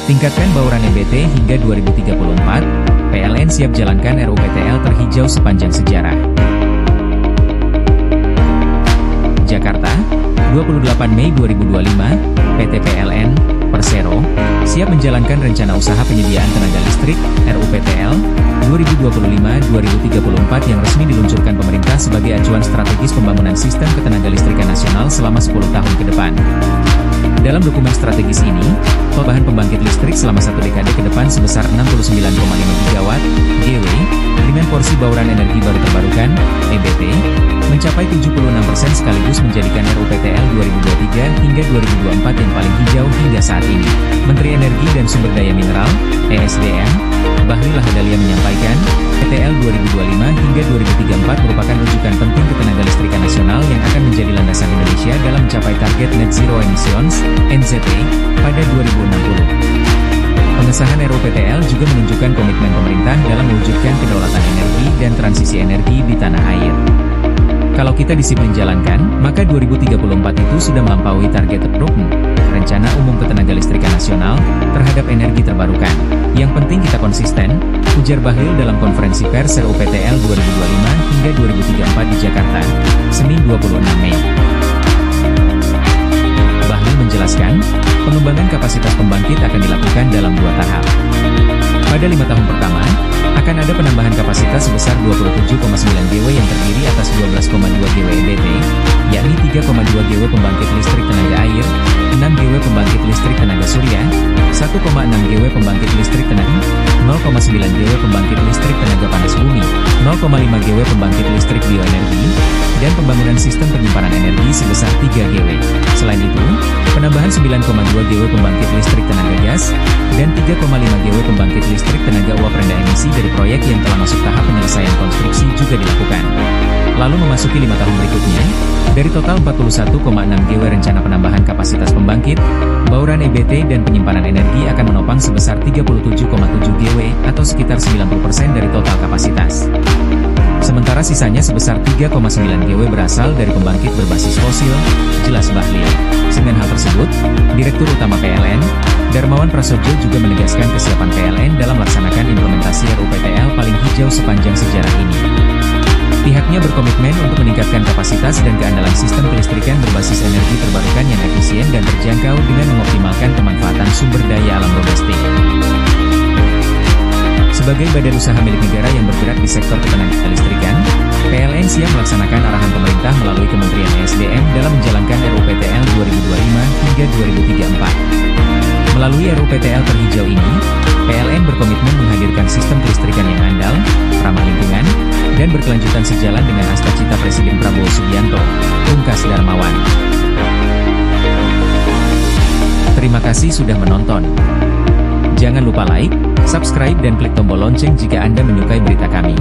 Tingkatkan bauran EBT hingga 2034, PLN siap jalankan RUPTL terhijau sepanjang sejarah. Jakarta, 28 Mei 2025, PT PLN, Persero, siap menjalankan Rencana Usaha Penyediaan Tenaga Listrik, RUPTL, 2025-2034 yang resmi diluncurkan pemerintah sebagai acuan strategis pembangunan sistem ketenagalistrikan nasional selama 10 tahun ke depan. Dalam dokumen strategis ini, bahan pembangkit listrik selama 1 dekade ke depan sebesar 69,5 gigawatt (GW), dengan porsi bauran energi baru terbarukan (EBT) mencapai 76% sekaligus menjadikan RUPTL 2023 hingga 2024 yang paling hijau hingga saat ini. Menteri Energi dan Sumber Daya Mineral (ESDM) Bahlil Lahadalia menyampaikan, RUPTL 2025 hingga 2034 merupakan rujukan penting ketenagalistrikan nasional yang akan menjadi landasan Indonesia dalam mencapai target Net Zero Emissions (NZE) pada 2060. Pengesahan RUPTL juga menunjukkan komitmen pemerintah dalam mewujudkan kedaulatan energi dan transisi energi di tanah air. Kalau kita disiplin jalankan, maka 2034 itu sudah melampaui target RUPN, Rencana Umum Ketenagalistrikan Nasional, terhadap energi terbarukan. Yang penting kita konsisten, ujar Bahlil dalam konferensi pers RUPTL 2025 hingga 2034 di Jakarta, Senin 26 Mei. Bahlil menjelaskan, pengembangan kapasitas pembangkit akan dilakukan dalam 2 tahap. Pada 5 tahun pertama, akan ada penambahan kapasitas sebesar 27,9 GW yang terdiri atas 12,2 GW EBT, yakni 3,2 GW pembangkit listrik tenaga air, 6 GW pembangkit listrik tenaga surya, 1,6 GW pembangkit listrik tenaga, 0,9 GW pembangkit listrik tenaga panas bumi, 0,5 GW pembangkit listrik bioenergi, dan pembangunan sistem penyimpanan energi sebesar 3 GW. Selain itu, penambahan 9,2 GW pembangkit listrik tenaga gas, dan 3,5 GW pembangkit listrik tenaga uap rendah emisi dari proyek yang telah masuk tahap penyelesaian konstruksi juga dilakukan. Lalu memasuki 5 tahun berikutnya, dari total 41,6 GW rencana penambahan kapasitas pembangkit, bauran EBT dan penyimpanan energi akan menopang sebesar 37,7 GW atau sekitar 90% dari total kapasitas. Sementara sisanya sebesar 3,9 GW berasal dari pembangkit berbasis fosil, jelas Bahlil. Dengan hal tersebut, Direktur Utama PLN, Darmawan Prasojo juga menegaskan kesiapan PLN dalam melaksanakan implementasi RUPTL paling hijau sepanjang sejarah ini. Pihaknya berkomitmen untuk meningkatkan kapasitas dan keandalan sistem kelistrikan berbasis energi terbarukan yang efisien dan terjangkau dengan mengoptimalkan pemanfaatan sumber daya alam domestik. Sebagai badan usaha milik negara yang bergerak di sektor ketenagalistrikan, PLN siap melaksanakan arahan pemerintah melalui Kementerian ESDM dalam menjalankan RUPTL 2025 hingga 2034. Melalui RUPTL terhijau ini, PLN berkomitmen menghadirkan sistem kelistrikan yang andal, ramah lingkungan, dan berkelanjutan sejalan dengan cita Presiden Prabowo Subianto, pungkas Darmawan. Terima kasih sudah menonton. Jangan lupa like, subscribe dan klik tombol lonceng jika Anda menyukai berita kami.